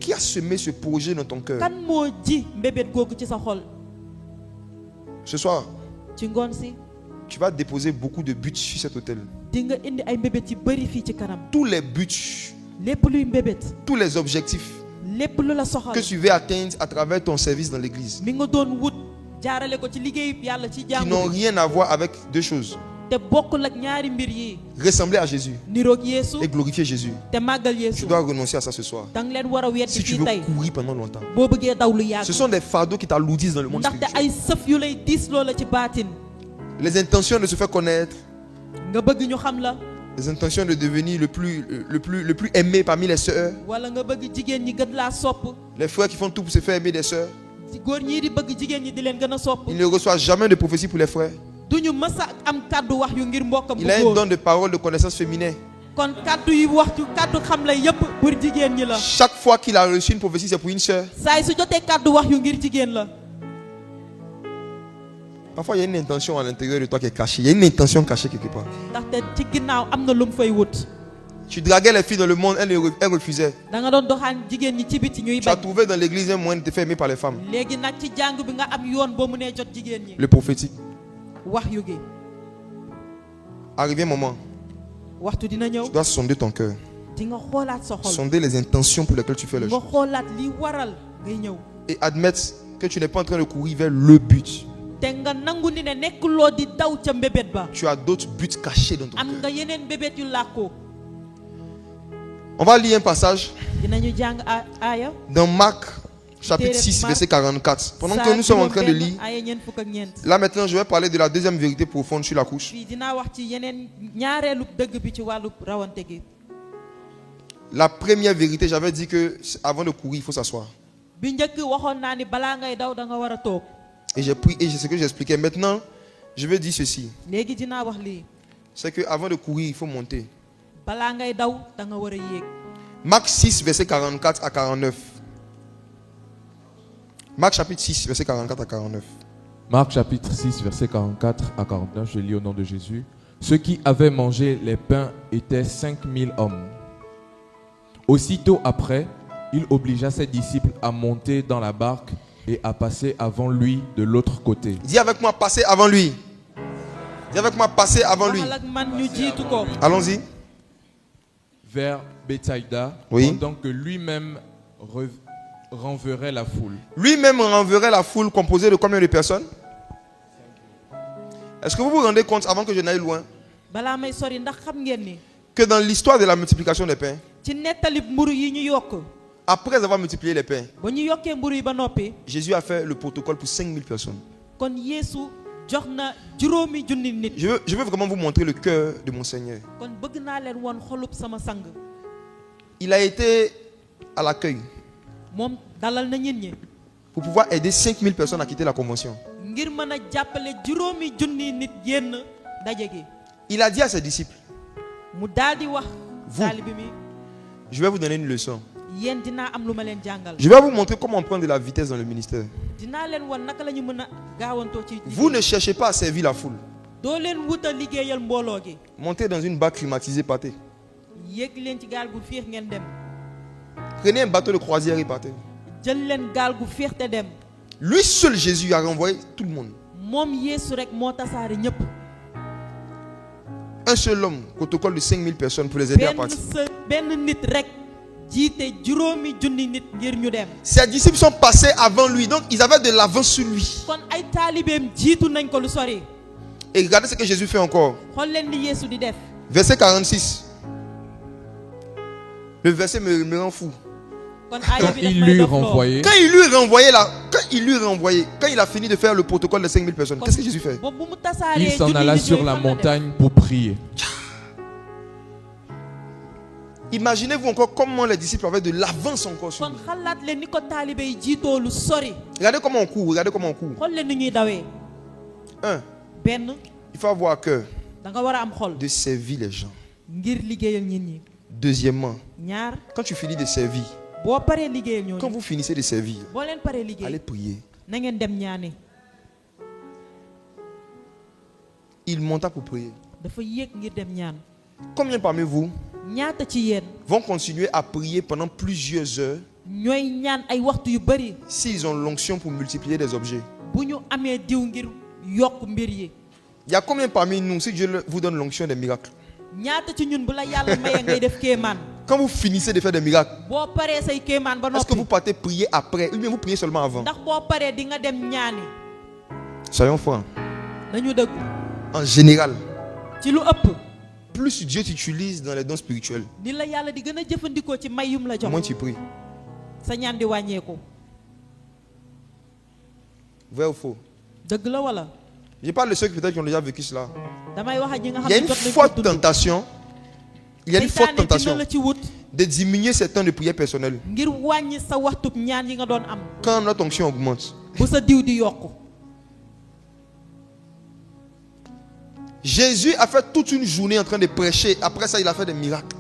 Qui a semé ce projet dans ton cœur? Ce soir, tu vas déposer beaucoup de buts sur cet autel. Tous les buts, tous les objectifs que tu veux atteindre à travers ton service dans l'église, qui n'ont rien à voir avec deux choses: ressembler à Jésus et glorifier Jésus. Tu dois renoncer à ça ce soir si tu veux courir pendant longtemps. Ce sont des fardeaux qui t'alourdissent dans le monde spirituel. Les intentions de se faire connaître, les intentions de devenir le plus aimé parmi les sœurs, les frères qui font tout pour se faire aimer des sœurs. Ils ne reçoivent jamais de prophétie pour les frères. Il a un don de parole, de connaissance féminin. Chaque fois qu'il a reçu une prophétie, c'est pour une sœur. Parfois, il y a une intention à l'intérieur de toi qui est cachée. Il y a une intention cachée quelque part. Tu draguais les filles dans le monde, elles refusaient. Tu as trouvé dans l'église un moyen de te faire aimer par les femmes. Le prophétique. Arrivé un moment, tu dois sonder ton cœur. Sonder les intentions pour lesquelles tu fais le choses. Et admettre que tu n'es pas en train de courir vers le but. Tu as d'autres buts cachés dans ton cœur. On va lire un passage dans Marc chapitre 6 verset 44. Pendant que nous sommes en train de lire, là maintenant je vais parler de la deuxième vérité profonde sur la couche. La première vérité, j'avais dit que avant de courir, il faut s'asseoir. Et j'ai pris, et c'est ce que j'expliquais. Maintenant, je vais dire ceci. C'est qu'avant de courir, il faut monter. Marc 6, verset 44 à 49. Marc chapitre 6, verset 44 à 49. Marc chapitre 6, verset 44 à 49. Je lis au nom de Jésus. Ceux qui avaient mangé les pains étaient 5000 hommes. Aussitôt après, il obligea ses disciples à monter dans la barque et à passer avant lui de l'autre côté. Dis avec moi, passer avant lui. Dis avec moi, passer avant lui. Allons-y. Vers Bethsaïda, oui. Pendant que lui-même renverrait la foule. Lui-même renverrait la foule composée de combien de personnes? Est-ce que vous vous rendez compte, avant que je n'aille loin, que dans l'histoire de la multiplication des pains, Après avoir multiplié les pains, Jésus a fait le protocole pour 5000 personnes. Je veux vraiment vous montrer le cœur de mon Seigneur. Il a été à l'accueil pour pouvoir aider 5000 personnes à quitter la convention. Il a dit à ses disciples, vous, je vais vous donner une leçon. Je vais vous montrer comment prendre de la vitesse dans le ministère. Vous ne cherchez pas à servir la foule. Montez dans une barque climatisée, partez. Prenez un bateau de croisière et partez. Lui seul, Jésus, a renvoyé tout le monde. Un seul homme, protocole de 5000 personnes pour les aider à partir. Ses disciples sont passés avant lui, donc ils avaient de l'avance sur lui. Et regardez ce que Jésus fait encore. Verset 46. Le verset me rend fou. Quand il lui renvoyait, quand il a fini de faire le protocole de 5000 personnes, qu'est-ce que Jésus fait? Il s'en alla sur la montagne pour prier. Imaginez-vous encore comment les disciples avaient de l'avance encore sur lui. Regardez comment on court, regardez comment on court. Un, il faut avoir à cœur de servir les gens. Deuxièmement, quand tu finis de servir, quand vous finissez de servir, allez prier. Il monta pour prier. Combien parmi vous vont continuer à prier pendant plusieurs heures s'ils ont l'onction pour multiplier des objets? Il y a combien parmi nous, si Dieu vous donne l'onction des miracles, quand vous finissez de faire des miracles, est-ce que vous partez prier après ou bien vous priez seulement avant? Soyons francs. En général, plus Dieu t'utilise dans les dons spirituels, moins tu pries. Vrai ou faux? Je parle de ceux qui peut-être qui ont déjà vécu cela. Il y a une forte tentation. Il y a une forte tentation de diminuer ces temps de prière personnelle quand notre onction augmente. Jésus a fait toute une journée en train de prêcher. Après ça, il a fait des miracles.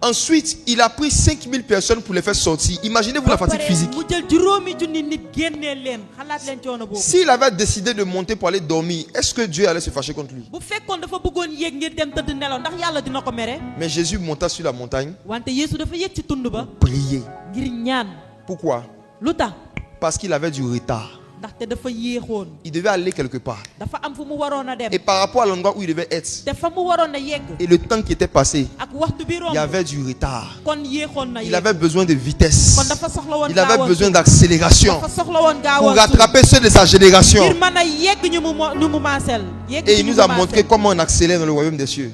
Ensuite, il a pris 5000 personnes pour les faire sortir. Imaginez-vous la fatigue physique. S'il avait décidé de monter pour aller dormir, est-ce que Dieu allait se fâcher contre lui? Mais Jésus monta sur la montagne pour prier. Pourquoi? Parce qu'il avait du retard. Il devait aller quelque part. Et par rapport à l'endroit où il devait être et le temps qui était passé, il y avait du retard. Il avait besoin de vitesse. Il avait besoin d'accélération pour rattraper ceux de sa génération. Et il nous a montré comment on accélère dans le royaume des cieux.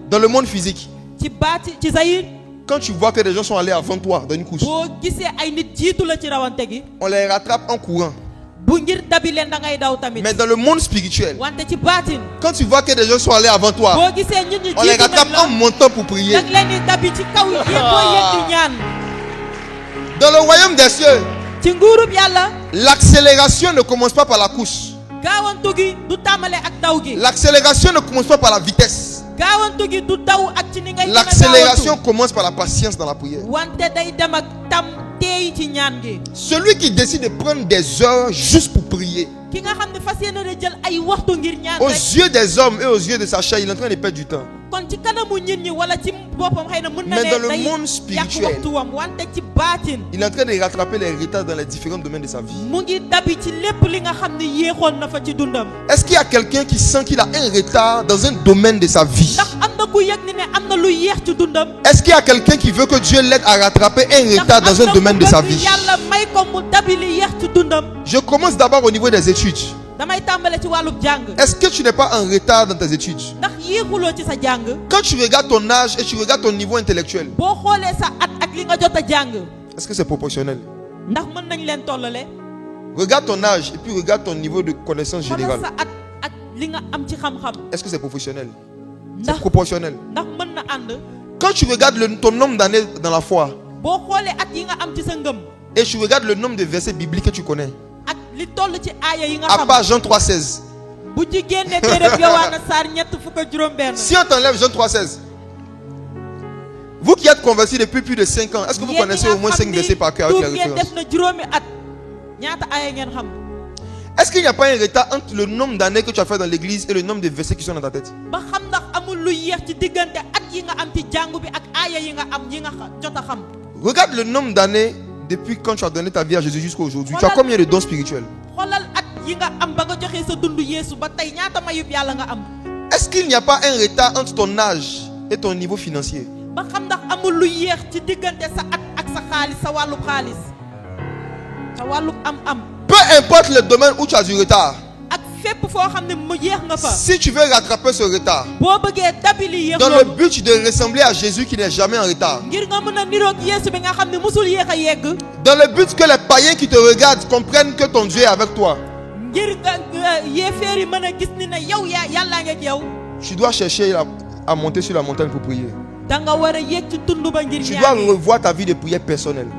Dans le monde physique, quand tu vois que des gens sont allés avant toi dans une course, on les rattrape en courant. Mais dans le monde spirituel, quand tu vois que des gens sont allés avant toi, on les rattrape en montant pour prier. Dans le royaume des cieux, l'accélération ne commence pas par la course. L'accélération ne commence pas par la vitesse. L'accélération commence par la patience dans la prière. Celui qui décide de prendre des heures juste pour prier, aux yeux des hommes et aux yeux de sa chair, il est en train de perdre du temps. Mais dans le monde spirituel, il est en train de rattraper les retards dans les différents domaines de sa vie. Est-ce qu'il y a quelqu'un qui sent qu'il a un retard dans un domaine de sa vie? Est-ce qu'il y a quelqu'un qui veut que Dieu l'aide à rattraper un retard dans un domaine de sa vie? Je commence d'abord au niveau des études. Est-ce que tu n'es pas en retard dans tes études? Quand tu regardes ton âge et tu regardes ton niveau intellectuel, est-ce que c'est proportionnel? Regarde ton âge et puis regarde ton niveau de connaissance générale. Est-ce que c'est professionnel? C'est proportionnel. Quand tu regardes ton nombre d'années dans la foi et tu regardes le nombre de versets bibliques que tu connais, à part Jean 3,16. Si on t'enlève Jean 3,16, vous qui êtes convertis depuis plus de 5 ans, est-ce que vous connaissez au moins 5 versets par cœur avec la référence? Est-ce qu'il n'y a pas un retard entre le nombre d'années que tu as fait dans l'église et le nombre de versets qui sont dans ta tête? Regarde le nombre d'années depuis quand tu as donné ta vie à Jésus jusqu'à aujourd'hui. Tu as combien de dons spirituels? Est-ce qu'il n'y a pas un retard entre ton âge et ton niveau financier? Peu importe le domaine où tu as du retard, si tu veux rattraper ce retard, dans le but de ressembler à Jésus qui n'est jamais en retard, dans le but que les païens qui te regardent comprennent que ton Dieu est avec toi, tu dois chercher à monter sur la montagne pour prier. Tu dois revoir ta vie de prière personnelle.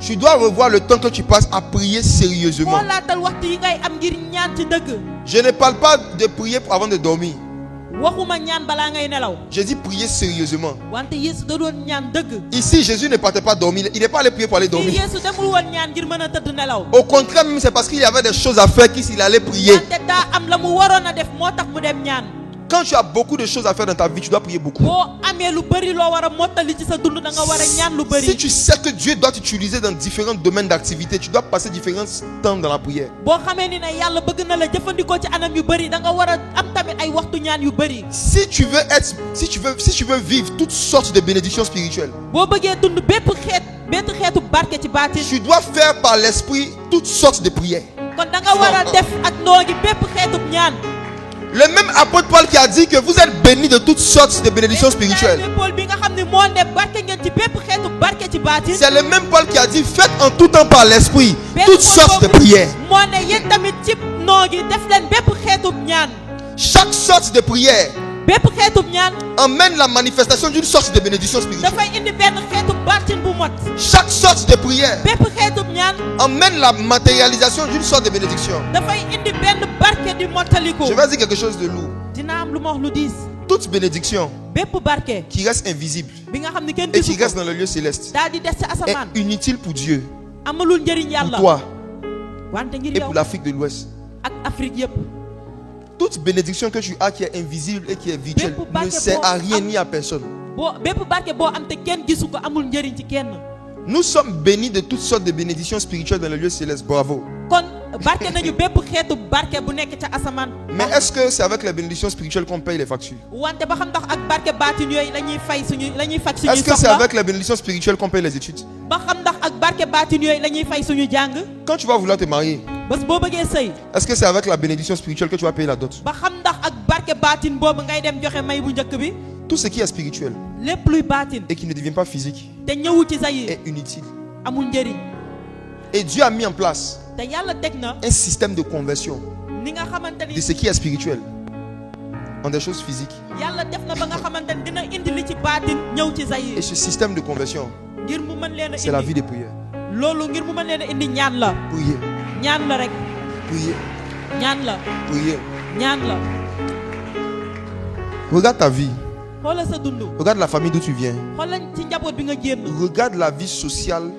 Tu dois revoir le temps que tu passes à prier sérieusement. Je ne parle pas de prier avant de dormir. Je dis prier sérieusement. Ici, Jésus ne partait pas dormir. Il n'est pas allé prier pour aller dormir. Au contraire, même c'est parce qu'il y avait des choses à faire qu'il allait prier. Quand tu as beaucoup de choses à faire dans ta vie, tu dois prier beaucoup. Si tu sais que Dieu doit t'utiliser dans différents domaines d'activité, tu dois passer différents temps dans la prière. Si tu veux vivre toutes sortes de bénédictions spirituelles, tu dois faire par l'esprit toutes sortes de prières. Le même apôtre Paul qui a dit que vous êtes bénis de toutes sortes de bénédictions spirituelles. C'est le même Paul qui a dit faites en tout temps par l'esprit toutes sortes de prières. Chaque sorte de prière emmène la manifestation d'une sorte de bénédiction spirituelle. Chaque sorte de prière emmène la matérialisation d'une sorte de bénédiction. Je vais dire quelque chose de lourd. Toute bénédiction qui reste invisible et qui reste dans le lieu céleste est inutile pour Dieu, pour toi et pour l'Afrique de l'Ouest. Toute bénédiction que tu as qui est invisible et qui est virtuelle ne sert à rien ni à personne. Nous sommes bénis de toutes sortes de bénédictions spirituelles dans le lieu céleste. Bravo. Mais est-ce que c'est avec les bénédictions spirituelles qu'on paye les factures? Est-ce que c'est avec les bénédictions spirituelles qu'on paye les études? Quand tu vas vouloir te marier, est-ce que c'est avec la bénédiction spirituelle que tu vas payer la dot? Tout ce qui est spirituel et qui ne devient pas physique est inutile. Et Dieu a mis en place un système de conversion de ce qui est spirituel en des choses physiques. Et ce système de conversion, c'est la vie de prière. Prier. Prier. Prier. Regarde ta vie. Regarde la famille d'où tu viens. Regarde la vie sociale,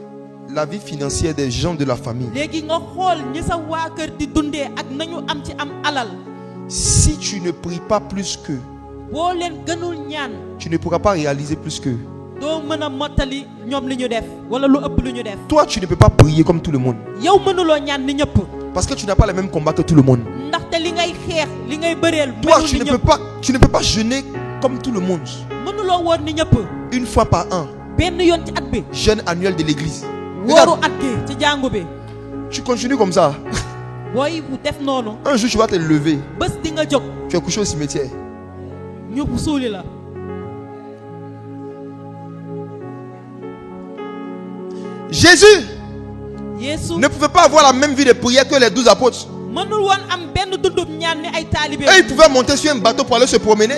la vie financière des gens de la famille. Si tu ne pries pas plus qu'eux, tu ne pourras pas réaliser plus qu'eux. Toi, tu ne peux pas prier comme tout le monde. Parce que tu n'as pas le même combat que tout le monde. Toi, tu ne peux pas jeûner comme tout le monde. Une fois par an. Jeûne annuel de l'église. Tu continues comme ça. Un jour tu vas te lever. Tu es couché au cimetière. Jésus ne pouvait pas avoir la même vie de prière que les 12 apôtres. Et ils pouvaient monter sur un bateau pour aller se promener.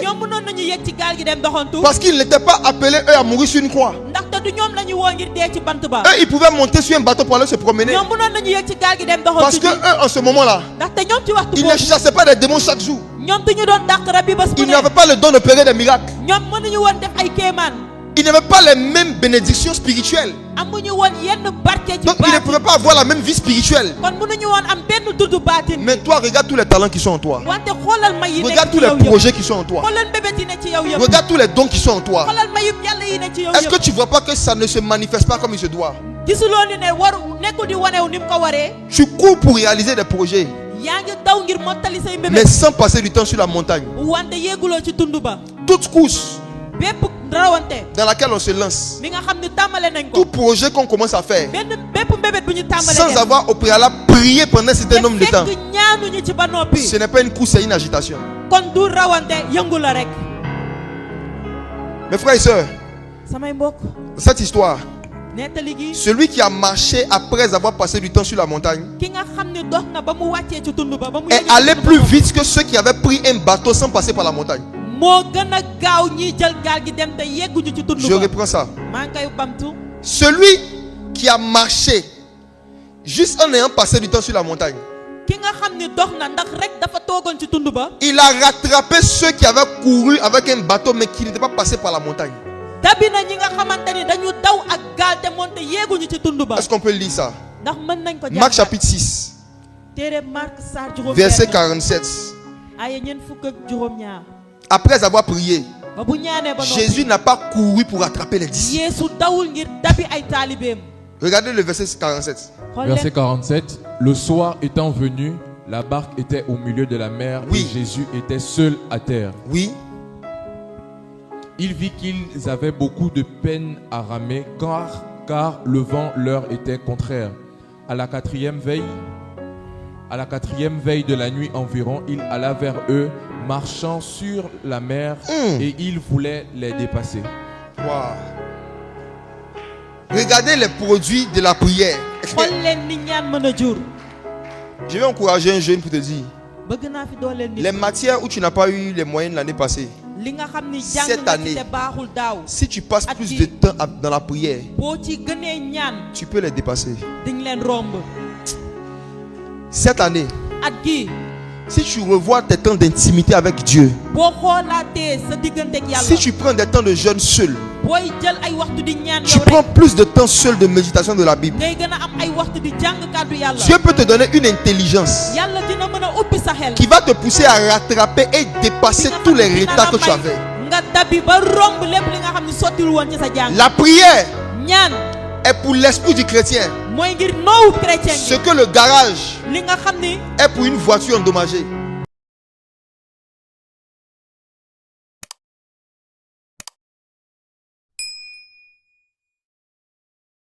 Parce qu'ils n'étaient pas appelés eux à mourir sur une croix. Eux ils pouvaient monter sur un bateau pour aller se promener. Parce que eux en ce moment-là, ils ne chassaient pas des démons chaque jour. Ils n'avaient pas le don d'opérer des miracles. Ils n'avaient pas les mêmes bénédictions spirituelles. Donc ils ne pouvaient pas avoir la même vie spirituelle. Mais toi, regarde tous les talents qui sont en toi. Regarde tous les projets qui sont en toi. Regarde tous les dons qui sont en toi. Est-ce que tu ne vois pas que ça ne se manifeste pas comme il se doit? Tu cours pour réaliser des projets, mais sans passer du temps sur la montagne. Toute course dans laquelle on se lance, tout projet qu'on commence à faire, sans avoir au préalable prié pendant un certain nombre de temps, ce n'est pas une course, c'est une agitation. Mes frères et sœurs, cette histoire, celui qui a marché après avoir passé du temps sur la montagne est allé plus vite que ceux qui avaient pris un bateau sans passer par la montagne. Je reprends ça. Celui qui a marché juste en ayant passé du temps sur la montagne, il a rattrapé ceux qui avaient couru avec un bateau mais qui n'étaient pas passés par la montagne. Est-ce qu'on peut lire ça? Marc chapitre 6, verset 47. Après avoir prié, Jésus n'a pas couru pour attraper les disciples. Regardez le verset 47. Verset 47. Le soir étant venu, la barque était au milieu de la mer, et Jésus était seul à terre. Oui. Il vit qu'ils avaient beaucoup de peine à ramer, car le vent leur était contraire. À la quatrième veille de la nuit environ, il alla vers eux, marchant sur la mer, et il voulait les dépasser. Wow. Regardez les produits de la prière. Je vais encourager un jeune pour te dire, les matières où tu n'as pas eu les moyens l'année passée, cette année, si tu passes plus de temps dans la prière, tu peux les dépasser. Cette année, si tu revois tes temps d'intimité avec Dieu, si tu prends des temps de jeûne seul, tu prends plus de temps seul de méditation de la Bible, Dieu peut te donner une intelligence qui va te pousser à rattraper et dépasser tous les retards que tu avais. La prière est pour l'esprit du chrétien ce que le garage est pour une voiture endommagée.